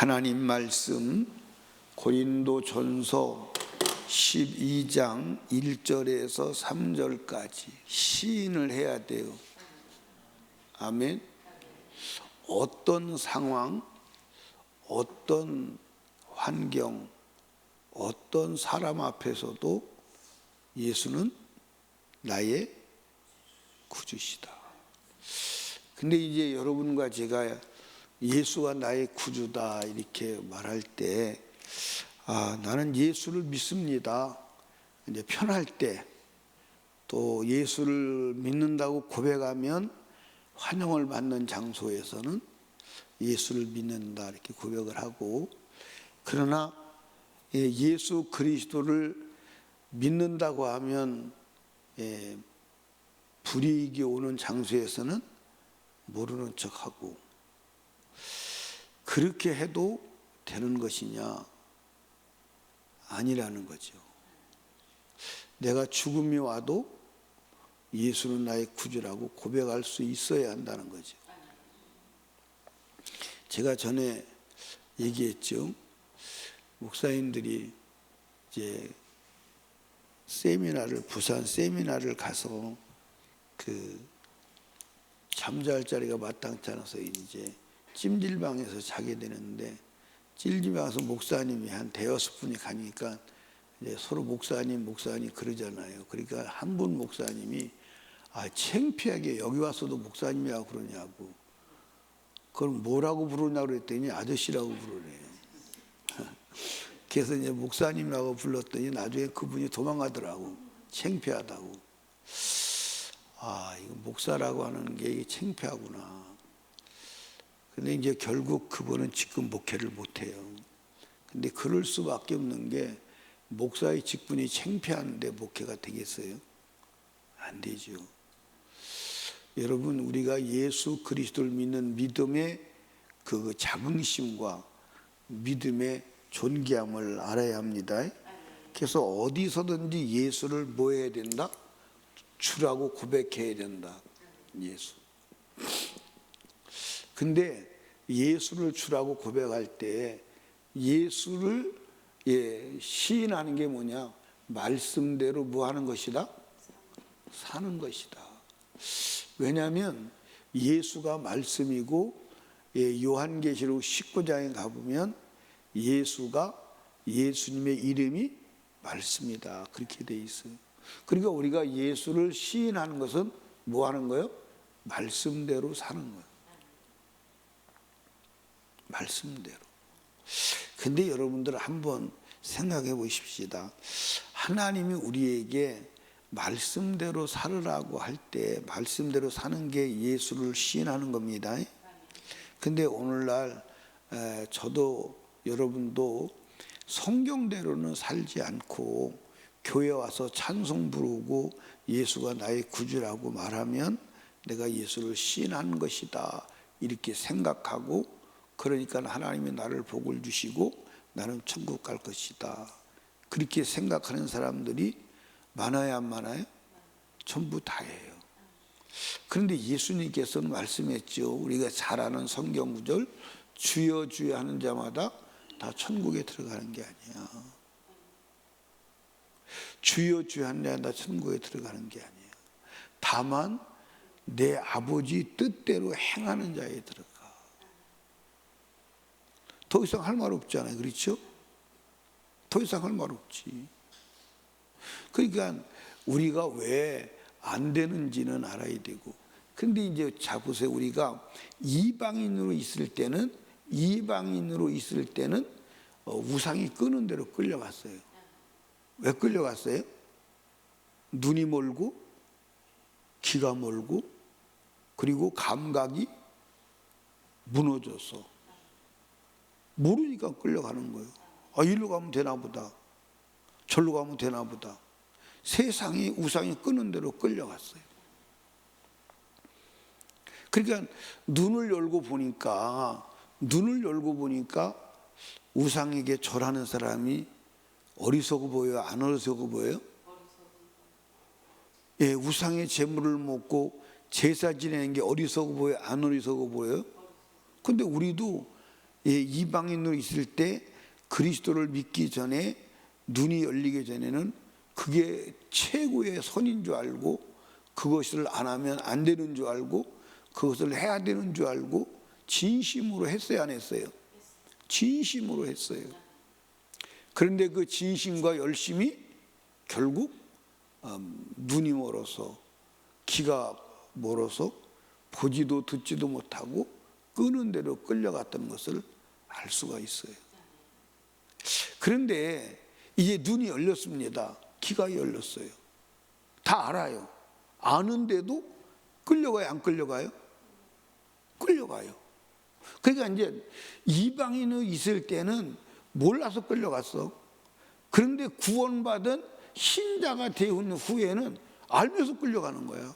하나님 말씀 고린도전서 12장 1절에서 3절까지 시인을 해야 돼요. 아멘. 어떤 상황, 어떤 환경, 어떤 사람 앞에서도 예수는 나의 구주시다. 근데 이제 여러분과 제가 예수가 나의 구주다 이렇게 말할 때, 나는 예수를 믿습니다. 이제 편할 때, 또 예수를 믿는다고 고백하면 환영을 받는 장소에서는 예수를 믿는다 이렇게 고백을 하고, 그러나 예수 그리스도를 믿는다고 하면 불이익이 오는 장소에서는 모르는 척하고, 그렇게 해도 되는 것이냐? 아니라는 거죠. 내가 죽음이 와도 예수는 나의 구주라고 고백할 수 있어야 한다는 거죠. 제가 전에 얘기했죠. 목사님들이 이제 부산 세미나를 가서 잠잘 자리가 마땅치 않아서 이제 찜질방에서 자게 되는데, 찜질방에서 목사님이 한 대여섯 분이 가니까 이제 서로 목사님 그러잖아요. 그러니까 한 분 목사님이 창피하게 여기 와서도 목사님이라고 그러냐고. 그럼 뭐라고 부르냐고 그랬더니 아저씨라고 부르네요. 그래서 이제 목사님이라고 불렀더니 나중에 그분이 도망가더라고. 창피하다고. 이거 목사라고 하는 게 이게 창피하구나. 근데 이제 결국 그분은 지금 목회를 못해요. 근데 그럴 수밖에 없는 게, 목사의 직분이 창피한데 목회가 되겠어요? 안 되죠. 여러분, 우리가 예수 그리스도를 믿는 믿음의 그 자긍심과 믿음의 존귀함을 알아야 합니다. 그래서 어디서든지 예수를 뭐 해야 된다? 주라고 고백해야 된다. 예수. 근데 예수를 주라고 고백할 때 예수를 시인하는 게 뭐냐? 말씀대로 뭐 하는 것이다? 사는 것이다. 왜냐하면 예수가 말씀이고, 요한계시록 19장에 가보면 예수님의 이름이 말씀이다 그렇게 돼 있어요. 그러니까 우리가 예수를 시인하는 것은 뭐 하는 거예요? 말씀대로 사는 거예요. 말씀대로. 근데 여러분들 한번 생각해 보십시다. 하나님이 우리에게 말씀대로 살으라고 할 때 말씀대로 사는 게 예수를 시인하는 겁니다. 근데 오늘날 저도 여러분도 성경대로는 살지 않고 교회 와서 찬송 부르고 예수가 나의 구주라고 말하면 내가 예수를 시인하는 것이다 이렇게 생각하고, 그러니까 하나님이 나를 복을 주시고 나는 천국 갈 것이다 그렇게 생각하는 사람들이 많아요, 안 많아요? 전부 다예요. 그런데 예수님께서는 말씀했죠. 우리가 잘 아는 성경 구절, 주여 주여 하는 자마다 다 천국에 들어가는 게 아니야. 주여 주여 하는 자마다 천국에 들어가는 게 아니에요. 다만 내 아버지 뜻대로 행하는 자에 들어가. 더 이상 할 말 없잖아요. 그렇죠? 더 이상 할 말 없지. 그러니까 우리가 왜 안 되는지는 알아야 되고. 근데 이제 보세요. 우리가 이방인으로 있을 때는 우상이 끄는 대로 끌려갔어요. 왜 끌려갔어요? 눈이 멀고 귀가 멀고 그리고 감각이 무너져서 모르니까 끌려가는 거예요. 이리로 가면 되나 보다, 절로 가면 되나 보다. 세상이 우상이 끄는 대로 끌려갔어요. 그러니까 눈을 열고 보니까 우상에게 절하는 사람이 어리석어 보여요? 안 어리석어 보여요? 우상의 재물을 먹고 제사 지내는 게 어리석어 보여요? 안 어리석어 보여요? 근데 우리도 이방인으로 있을 때 그리스도를 믿기 전에 눈이 열리기 전에는 그게 최고의 선인 줄 알고 그것을 안 하면 안 되는 줄 알고 그것을 해야 되는 줄 알고 진심으로 했어요, 안 했어요? 진심으로 했어요. 그런데 그 진심과 열심이 결국 눈이 멀어서 귀가 멀어서 보지도 듣지도 못하고 끄는 대로 끌려갔던 것을 알 수가 있어요. 그런데 이제 눈이 열렸습니다. 귀가 열렸어요. 다 알아요. 아는데도 끌려가요, 안 끌려가요? 끌려가요. 그러니까 이제 이방인이 있을 때는 몰라서 끌려갔어. 그런데 구원받은 신자가 되은 후에는 알면서 끌려가는 거야.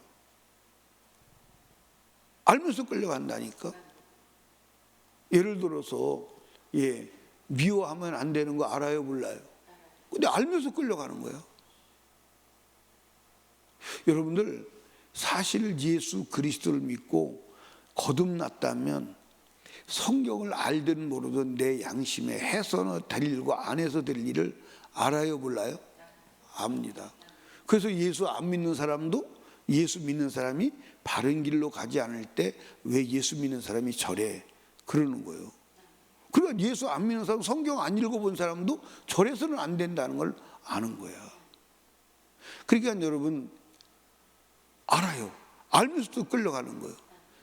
알면서 끌려간다니까. 예를 들어서 미워하면 안 되는 거 알아요, 몰라요? 근데 알면서 끌려가는 거야. 여러분들 사실 예수 그리스도를 믿고 거듭났다면 성경을 알든 모르든 내 양심에 해서는 될 일과 안 해서 될 일을 알아요, 몰라요? 압니다. 그래서 예수 안 믿는 사람도 예수 믿는 사람이 바른 길로 가지 않을 때 왜 예수 믿는 사람이 저래? 그러는 거예요. 그러니까 예수 안 믿는 사람, 성경 안 읽어본 사람도 저래서는 안 된다는 걸 아는 거야. 그러니까 여러분 알아요. 알면서도 끌려가는 거예요.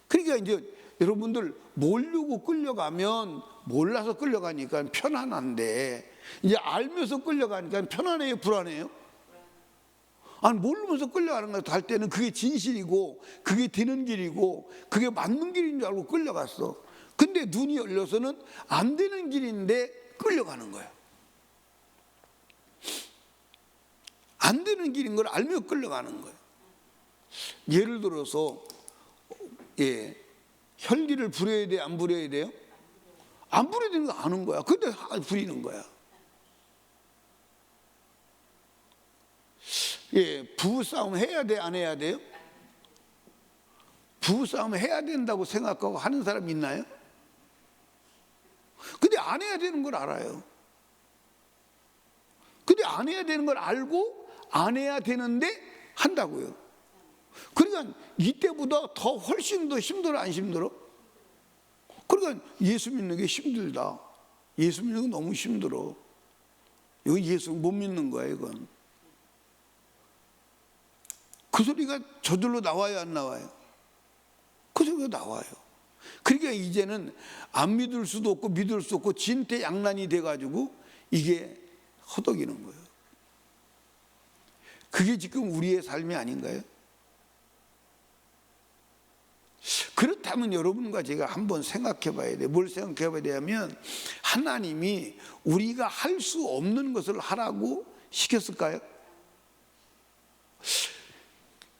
그러니까 이제 여러분들 모르고 끌려가면 몰라서 끌려가니까 편안한데 이제 알면서 끌려가니까 편안해요, 불안해요? 아니 모르면서 끌려가는 거 할 때는 그게 진실이고 그게 되는 길이고 그게 맞는 길인 줄 알고 끌려갔어. 근데 눈이 열려서는 안 되는 길인데 끌려가는 거야. 안 되는 길인 걸 알며 끌려가는 거야. 예를 들어서 혈기를 부려야 돼, 안 부려야 돼요? 안 부려야 되는 거 아는 거야. 근데 부리는 거야. 부부싸움 해야 돼, 안 해야 돼요? 부부싸움 해야 된다고 생각하고 하는 사람 있나요? 근데 안 해야 되는 걸 알아요. 근데 안 해야 되는 걸 알고 안 해야 되는데 한다고요. 그러니까 이때보다 더 훨씬 더 힘들어, 안 힘들어? 그러니까 예수 믿는 게 힘들다. 예수 믿는 건 너무 힘들어. 이건 예수 못 믿는 거야, 이건. 그 소리가 저절로 나와요, 안 나와요? 그 소리가 나와요. 그러니까 이제는 안 믿을 수도 없고 믿을 수 없고 진퇴양난이 돼가지고 이게 허덕이는 거예요. 그게 지금 우리의 삶이 아닌가요? 그렇다면 여러분과 제가 한번 생각해 봐야 돼요. 뭘 생각해 봐야 되냐면 하나님이 우리가 할 수 없는 것을 하라고 시켰을까요?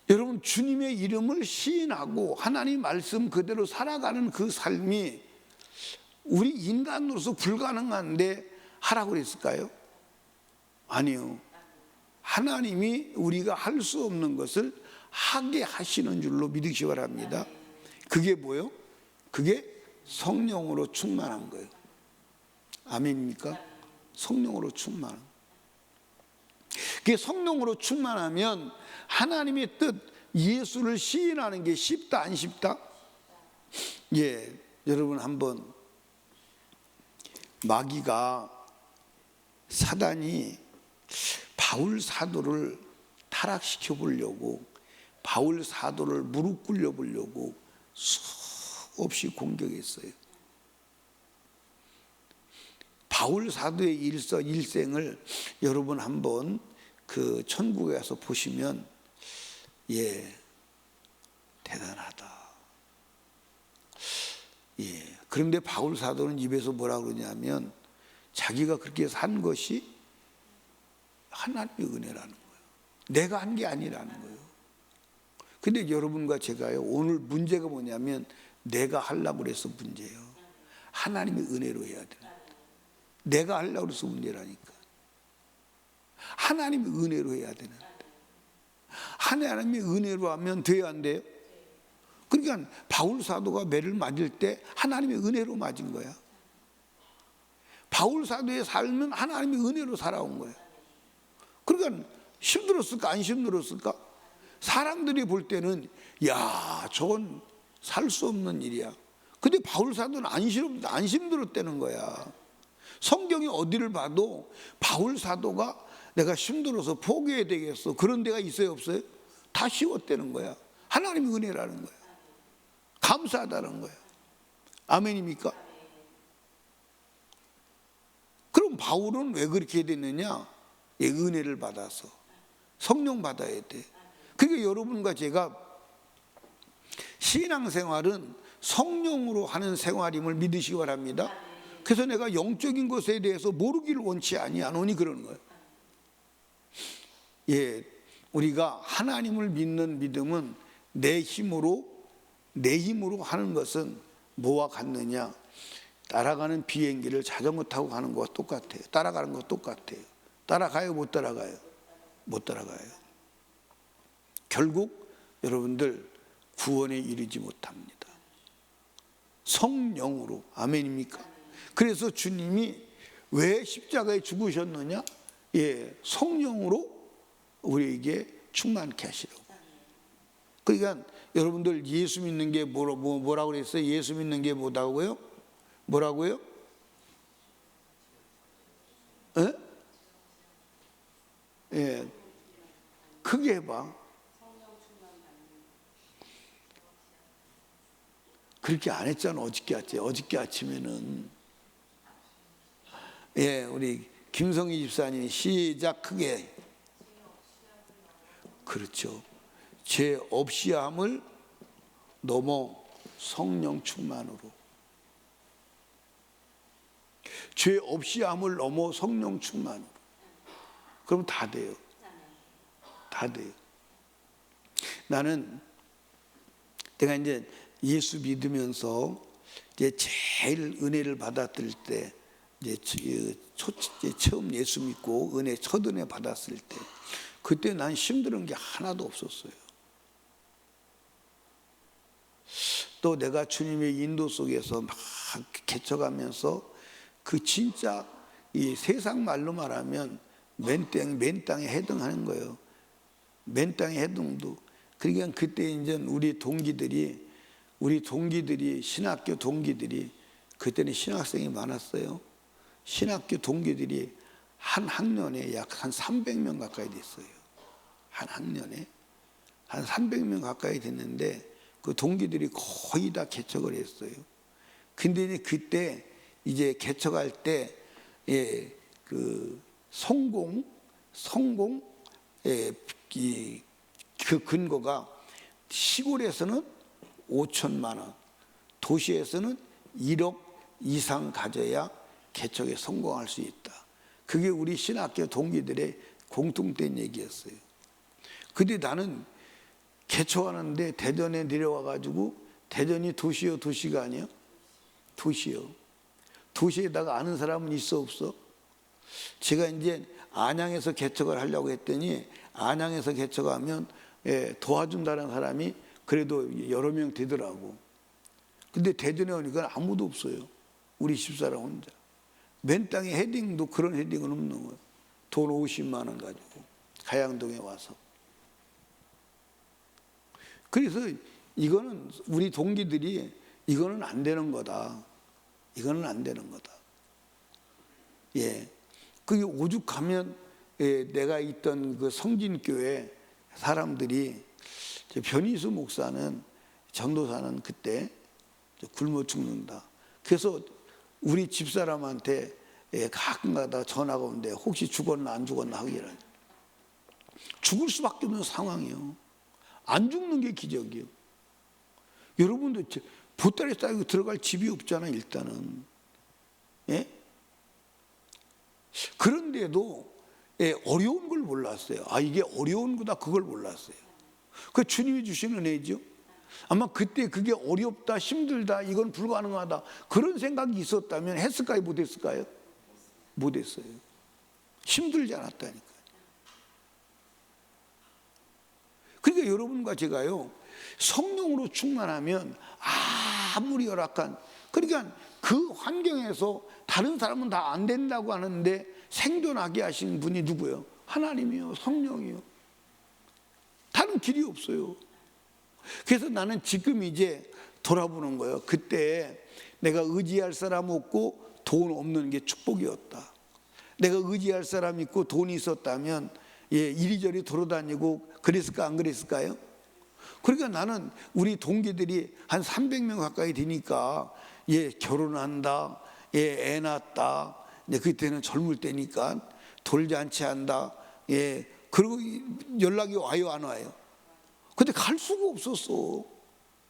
여러분 주님의 이름을 시인하고 하나님 말씀 그대로 살아가는 그 삶이 우리 인간으로서 불가능한데 하라고 그랬을까요? 아니요. 하나님이 우리가 할 수 없는 것을 하게 하시는 줄로 믿으시기 바랍니다. 그게 뭐예요? 그게 성령으로 충만한 거예요. 아멘입니까? 성령으로 충만한. 그게 성령으로 충만하면 하나님의 뜻, 예수를 시인하는 게 쉽다, 안 쉽다? 여러분 한번 마귀가 사단이 바울 사도를 타락시켜 보려고 바울 사도를 무릎 꿇려 보려고 수없이 공격했어요. 바울 사도의 일생을 여러분 한번 그 천국에 가서 보시면 대단하다. 그런데 바울 사도는 입에서 뭐라 그러냐면 자기가 그렇게 산 것이 하나님의 은혜라는 거예요. 내가 한 게 아니라는 거예요. 근데 여러분과 제가요, 오늘 문제가 뭐냐면 내가 하려고 그래서 문제예요. 하나님의 은혜로 해야 돼요. 내가 하려고 그래서 문제라니까. 하나님의 은혜로 해야 되는데. 하나님의 은혜로 하면 돼야 안 돼요? 그러니까 바울 사도가 매를 맞을 때 하나님의 은혜로 맞은 거야. 바울 사도의 삶은 하나님의 은혜로 살아온 거예요. 그러니까 힘들었을까 안 힘들었을까? 사람들이 볼 때는 야 저건 살 수 없는 일이야. 근데 바울 사도는 안 힘들었다는 거야. 성경이 어디를 봐도 바울 사도가 내가 힘들어서 포기해야 되겠어 그런 데가 있어요 없어요? 다 쉬웠다는 거야. 하나님의 은혜라는 거야. 감사하다는 거야. 아멘입니까? 그럼 바울은 왜 그렇게 됐느냐? 은혜를 받아서 성령 받아야 돼. 그러니까 여러분과 제가 신앙생활은 성령으로 하는 생활임을 믿으시기 바랍니다. 그래서 내가 영적인 것에 대해서 모르기를 원치 아니하노니 그러는 거예요. 예, 우리가 하나님을 믿는 믿음은 내 힘으로 하는 것은 뭐와 같느냐? 따라가는 비행기를 자전거 타고 가는 것과 똑같아요. 따라가는 것 똑같아요. 따라가요 못 따라가요? 못 따라가요. 결국 여러분들 구원에 이르지 못합니다. 성령으로. 아멘입니까? 그래서 주님이 왜 십자가에 죽으셨느냐? 예, 성령으로 우리에게 충만케 하시라고. 그러니까 여러분들 예수 믿는 게 뭐라고 그랬어요? 예수 믿는 게 뭐다고요? 뭐라고요? 에? 예, 크게 해봐. 그렇게 안 했잖아 어저께 아침에는. 예, 우리 김성희 집사님이 시작 크게. 그렇죠. 죄 없이 함을 넘어 성령 충만으로. 죄 없이 함을 넘어 성령 충만으로. 그럼 다 돼요. 다 돼요. 나는 내가 이제 예수 믿으면서 이제 제일 은혜를 받았을 때 이제 처음 예수 믿고 첫 은혜 받았을 때 그때 난 힘든 게 하나도 없었어요. 또 내가 주님의 인도 속에서 막 개척하면서 그 진짜 이 세상 말로 말하면 맨 땅에 해등하는 거예요. 맨 땅에 해등도. 그러니까 그때 이제 우리 동기들이 신학교 동기들이 그때는 신학생이 많았어요. 신학교 동기들이 한 학년에 약 한 300명 가까이 됐어요. 한 학년에 한 300명 가까이 됐는데 그 동기들이 거의 다 개척을 했어요. 근데 그때 이제 개척할 때 예, 그 성공 그 근거가 시골에서는 5천만 원, 도시에서는 1억 이상 가져야 개척에 성공할 수 있다. 그게 우리 신학교 동기들의 공통된 얘기였어요. 근데 나는 개척하는데 대전에 내려와 가지고 대전이 도시요 도시가 아니야? 도시요. 도시에다가 아는 사람은 있어 없어? 제가 이제 안양에서 개척을 하려고 했더니 안양에서 개척하면 도와준다는 사람이 그래도 여러 명 되더라고. 근데 대전에 오니까 아무도 없어요. 우리 집사람 혼자. 맨 땅에 헤딩도 그런 헤딩은 없는 거예요. 돈 50만 원 가지고 가양동에 와서. 그래서 이거는 우리 동기들이 이거는 안 되는 거다. 이거는 안 되는 거다. 예. 그게 오죽하면 내가 있던 그 성진교회 사람들이 변희수 목사는 전도사는 그때 굶어 죽는다. 그래서 우리 집사람한테 가끔가다 전화가 오는데 혹시 죽었나 안 죽었나 하기를. 죽을 수밖에 없는 상황이요. 안 죽는 게 기적이요. 여러분도 보따리 싸고 들어갈 집이 없잖아 일단은. 예? 그런데도 어려운 걸 몰랐어요. 아 이게 어려운 거다 그걸 몰랐어요. 그 주님이 주시는 은혜죠. 아마 그때 그게 어렵다 힘들다 이건 불가능하다 그런 생각이 있었다면 했을까요 못했을까요? 못했어요. 힘들지 않았다니까요. 그러니까 여러분과 제가요 성령으로 충만하면 아무리 열악한 그러니까 그 환경에서 다른 사람은 다 안 된다고 하는데 생존하게 하신 분이 누구예요? 하나님이요, 성령이요. 다른 길이 없어요. 그래서 나는 지금 이제 돌아보는 거예요. 그때 내가 의지할 사람 없고 돈 없는 게 축복이었다. 내가 의지할 사람 있고 돈이 있었다면 이리저리 돌아다니고 그랬을까 안 그랬을까요? 그러니까 나는 우리 동기들이 한 300명 가까이 되니까 결혼한다, 애 낳았다. 그때는 젊을 때니까 돌잔치 한다. 그리고 연락이 와요, 안 와요? 근데 갈 수가 없었어.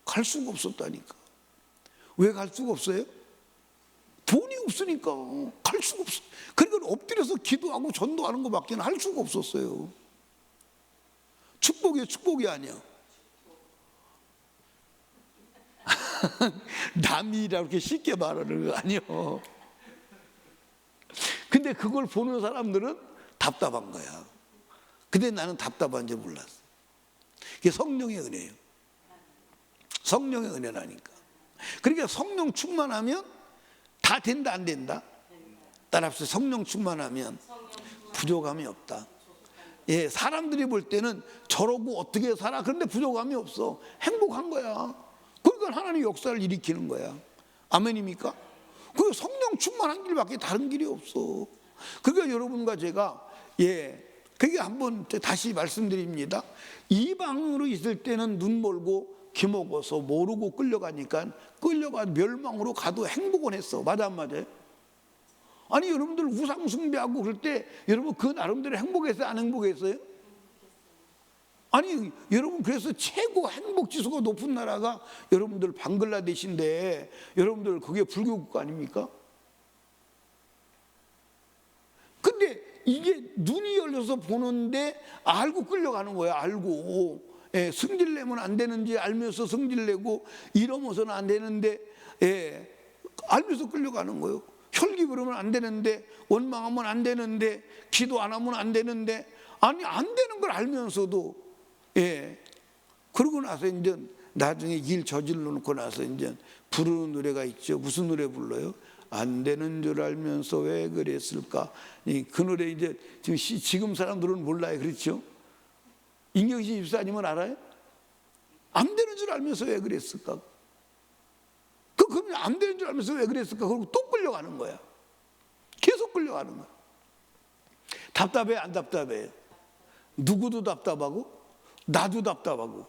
갈 수가 없었다니까. 왜 갈 수가 없어요? 돈이 없으니까 갈 수가 없어. 그러니까 엎드려서 기도하고 전도하는 것밖에 할 수가 없었어요. 축복이에요, 축복이 아니야. 남이라고 이렇게 쉽게 말하는 거 아니요. 근데 그걸 보는 사람들은 답답한 거야. 근데 나는 답답한지 몰랐어. 이게 성령의 은혜예요. 성령의 은혜라니까. 그러니까 성령 충만하면 다 된다 안 된다? 따라합시다. 성령 충만하면 부족함이 없다. 사람들이 볼 때는 저러고 어떻게 살아? 그런데 부족함이 없어. 행복한 거야. 그러니까 하나님 역사를 일으키는 거야. 아멘입니까? 그 성령 충만한 길밖에 다른 길이 없어. 그러니까 여러분과 제가 그게 한번 다시 말씀드립니다. 이방으로 있을 때는 눈 멀고 귀 먹어서 모르고 끌려가니까 끌려가 멸망으로 가도 행복은 했어. 맞아 안 맞아요? 아니 여러분들 우상 숭배하고 그럴 때 여러분 그 나름대로 행복했어요? 안 행복했어요? 아니 여러분 그래서 최고 행복 지수가 높은 나라가 여러분들 방글라데시인데 여러분들 그게 불교 국가 아닙니까? 근데 이게 눈이 열려서 보는데 알고 끌려가는 거야. 알고 성질 내면 안 되는지 알면서 성질 내고 이러면서는 안 되는데 알면서 끌려가는 거예요. 혈기 부르면 안 되는데 원망하면 안 되는데 기도 안 하면 안 되는데 아니 안 되는 걸 알면서도 그러고 나서 이제 나중에 일 저질러 놓고 나서 이제 부르는 노래가 있죠. 무슨 노래 불러요? 안 되는 줄 알면서 왜 그랬을까? 그 노래 이제 지금 사람들은 몰라요. 그렇죠? 임경신 집사님은 알아요? 안 되는 줄 알면서 왜 그랬을까? 그러면 안 되는 줄 알면서 왜 그랬을까? 그리고 또 끌려가는 거야. 계속 끌려가는 거야. 답답해 안 답답해요? 누구도 답답하고 나도 답답하고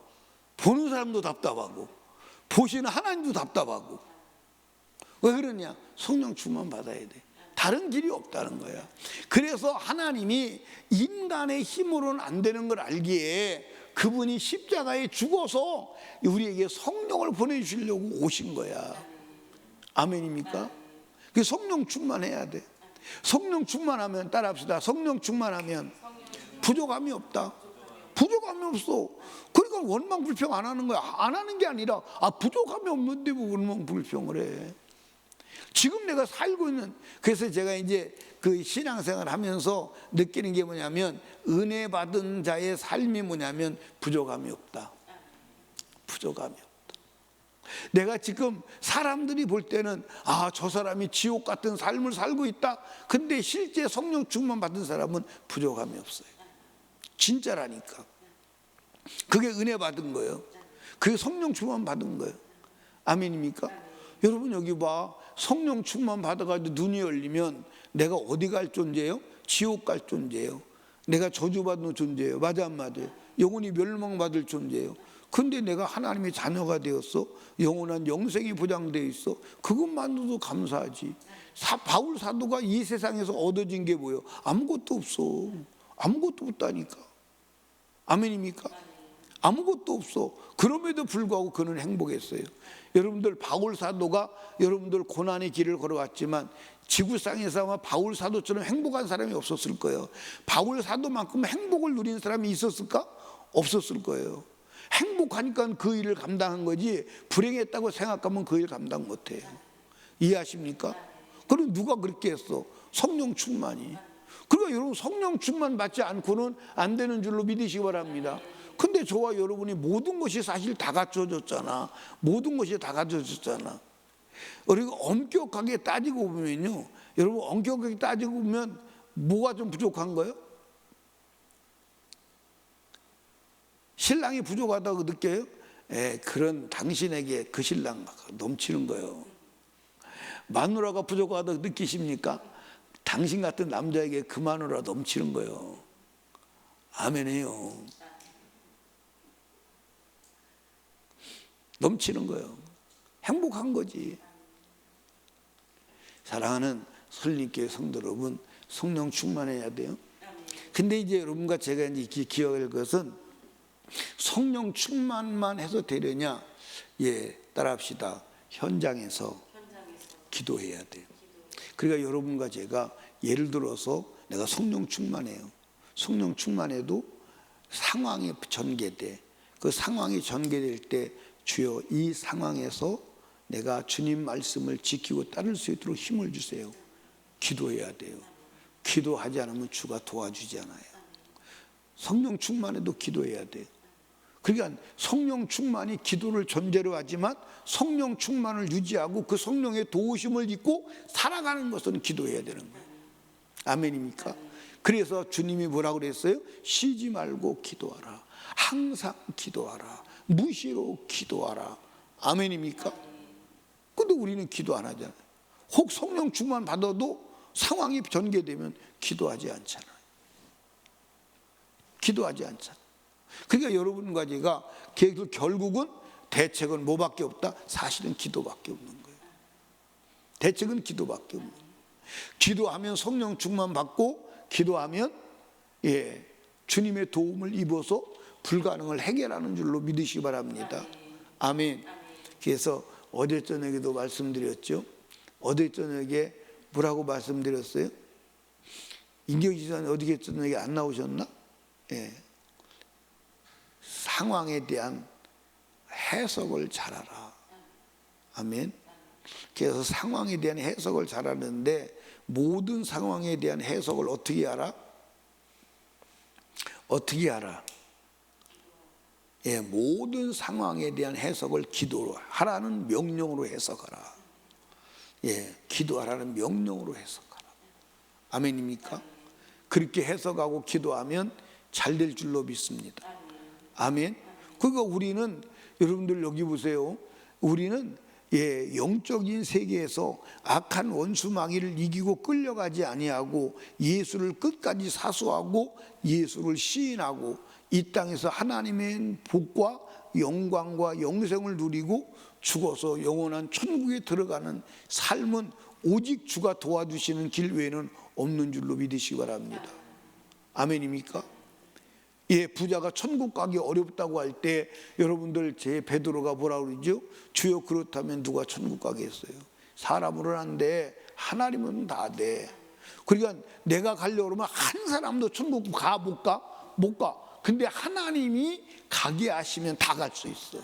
보는 사람도 답답하고 보시는 하나님도 답답하고. 왜 그러냐? 성령 충만 받아야 돼. 다른 길이 없다는 거야. 그래서 하나님이 인간의 힘으로는 안 되는 걸 알기에 그분이 십자가에 죽어서 우리에게 성령을 보내주시려고 오신 거야. 아멘입니까? 그 성령 충만해야 돼. 성령 충만하면 따라합시다. 성령 충만하면 부족함이 없다. 부족함이 없어. 그러니까 원망 불평 안 하는 거야. 안 하는 게 아니라 부족함이 없는데 뭐 원망 불평을 해. 지금 내가 살고 있는, 그래서 제가 이제 그 신앙생활 하면서 느끼는 게 뭐냐면 은혜 받은 자의 삶이 뭐냐면 부족함이 없다. 부족함이 없다. 내가 지금 사람들이 볼 때는 저 사람이 지옥 같은 삶을 살고 있다. 근데 실제 성령 충만 받은 사람은 부족함이 없어요. 진짜라니까. 그게 은혜 받은 거예요. 그게 성령 충만 받은 거예요. 아멘입니까? 여러분 여기 봐. 성령 충만 받아가지고 눈이 열리면 내가 어디 갈 존재예요? 지옥 갈 존재예요. 내가 저주받는 존재예요. 맞아 안 맞아요? 영원히 멸망받을 존재예요. 근데 내가 하나님의 자녀가 되었어. 영원한 영생이 보장되어 있어. 그것만으로도 감사하지. 바울 사도가 이 세상에서 얻어진 게 뭐예요? 아무것도 없어. 아무것도 없다니까. 아멘입니까? 아무것도 없어. 그럼에도 불구하고 그는 행복했어요. 여러분들 바울 사도가 여러분들 고난의 길을 걸어왔지만 지구상에서 아마 바울 사도처럼 행복한 사람이 없었을 거예요. 바울 사도만큼 행복을 누린 사람이 있었을까? 없었을 거예요. 행복하니까 그 일을 감당한 거지 불행했다고 생각하면 그 일 감당 못해요. 이해하십니까? 그럼 누가 그렇게 했어? 성령 충만이. 그러니까 여러분 성령 충만 받지 않고는 안 되는 줄로 믿으시기 바랍니다. 근데 저와 여러분이 모든 것이 사실 다 갖춰졌잖아. 모든 것이 다 갖춰졌잖아. 그리고 엄격하게 따지고 보면요, 여러분 엄격하게 따지고 보면 뭐가 좀 부족한 거예요? 신랑이 부족하다고 느껴요? 그런 당신에게 그 신랑 넘치는 거예요. 마누라가 부족하다고 느끼십니까? 당신 같은 남자에게 그 마누라 넘치는 거예요. 아멘이에요. 넘치는 거예요. 행복한 거지. 사랑하는 설립교회 성도 여러분, 성령 충만해야 돼요. 근데 이제 여러분과 제가 이제 기억할 것은 성령 충만만 해서 되려냐? 따라합시다. 현장에서 기도해야 돼요. 그러니까 여러분과 제가 예를 들어서 내가 성령 충만해요. 성령 충만해도 상황이 전개돼. 그 상황이 전개될 때 주여 이 상황에서 내가 주님 말씀을 지키고 따를 수 있도록 힘을 주세요. 기도해야 돼요. 기도하지 않으면 주가 도와주지 않아요. 성령 충만해도 기도해야 돼요. 그러니까 성령 충만이 기도를 전제로 하지만 성령 충만을 유지하고 그 성령의 도우심을 입고 살아가는 것은 기도해야 되는 거예요. 아멘입니까? 그래서 주님이 뭐라고 그랬어요? 쉬지 말고 기도하라. 항상 기도하라. 무시로 기도하라. 아멘입니까? 근데 우리는 기도 안 하잖아요. 혹 성령 충만 받아도 상황이 전개되면 기도하지 않잖아요. 기도하지 않잖아요. 그러니까 여러분과 제가 결국은 대책은 뭐밖에 없다? 사실은 기도밖에 없는 거예요. 대책은 기도밖에 없는 거예요. 기도하면 성령 충만 받고 기도하면 주님의 도움을 입어서 불가능을 해결하는 줄로 믿으시기 바랍니다. 아멘. 그래서 어제 저녁에도 말씀드렸죠. 어제 저녁에 뭐라고 말씀드렸어요? 인경 지사님 어제 저녁에 안 나오셨나? 상황에 대한 해석을 잘하라. 아멘. 그래서 상황에 대한 해석을 잘하는데 모든 상황에 대한 해석을 어떻게 알아? 어떻게 알아? 모든 상황에 대한 해석을 기도로 하라는 명령으로 해석하라. 기도하라는 명령으로 해석하라. 아멘입니까? 그렇게 해석하고 기도하면 잘 될 줄로 믿습니다. 아멘. 그러니까 우리는 여러분들 여기 보세요. 우리는 영적인 세계에서 악한 원수 마귀를 이기고 끌려가지 아니하고 예수를 끝까지 사수하고 예수를 시인하고 이 땅에서 하나님의 복과 영광과 영생을 누리고 죽어서 영원한 천국에 들어가는 삶은 오직 주가 도와주시는 길 외에는 없는 줄로 믿으시기 바랍니다. 아멘입니까? 부자가 천국 가기 어렵다고 할 때 여러분들 제 베드로가 뭐라고 그러죠? 주여 그렇다면 누가 천국 가겠어요? 사람으로는 안 돼. 하나님은 다 돼. 그러니까 내가 가려고 그러면 한 사람도 천국 못 가? 못 가. 근데 하나님이 가게 하시면 다 갈 수 있어.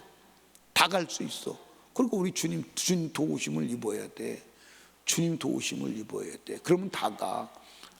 다 갈 수 있어. 그러니까 우리 주님 도우심을 입어야 돼. 주님 도우심을 입어야 돼. 그러면 다 가.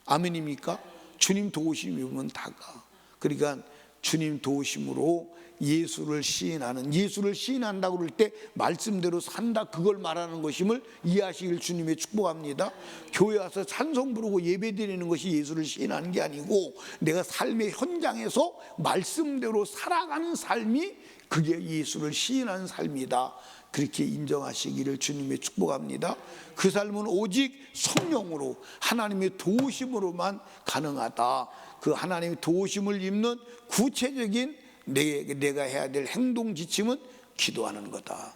아멘입니까? 주님 도우심 입으면 다 가. 그러니까 주님 도우심으로 예수를 시인한다고 그럴 때 말씀대로 산다 그걸 말하는 것임을 이해하시길 주님의 축복합니다. 교회 와서 찬송 부르고 예배 드리는 것이 예수를 시인하는 게 아니고 내가 삶의 현장에서 말씀대로 살아가는 삶이 그게 예수를 시인하는 삶이다. 그렇게 인정하시기를 주님의 축복합니다. 그 삶은 오직 성령으로 하나님의 도우심으로만 가능하다. 그 하나님의 도우심을 입는 구체적인 내가 해야 될 행동 지침은 기도하는 거다.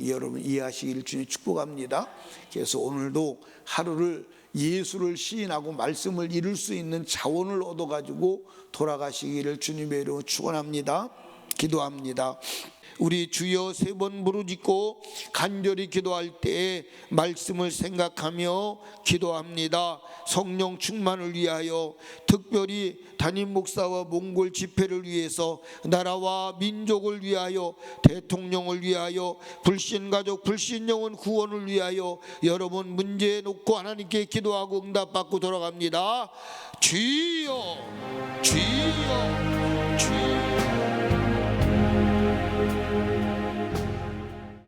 여러분 이해하시기를 주님 축복합니다. 그래서 오늘도 하루를 예수를 시인하고 말씀을 이룰 수 있는 자원을 얻어가지고 돌아가시기를 주님의 이름으로 축원합니다. 기도합니다. 우리 주여 세 번 부르짖고 간절히 기도할 때 말씀을 생각하며 기도합니다. 성령 충만을 위하여 특별히 담임 목사와 몽골 집회를 위해서 나라와 민족을 위하여 대통령을 위하여 불신가족 불신영혼 구원을 위하여 여러분 문제 놓고 하나님께 기도하고 응답받고 돌아갑니다. 주여 주여 주여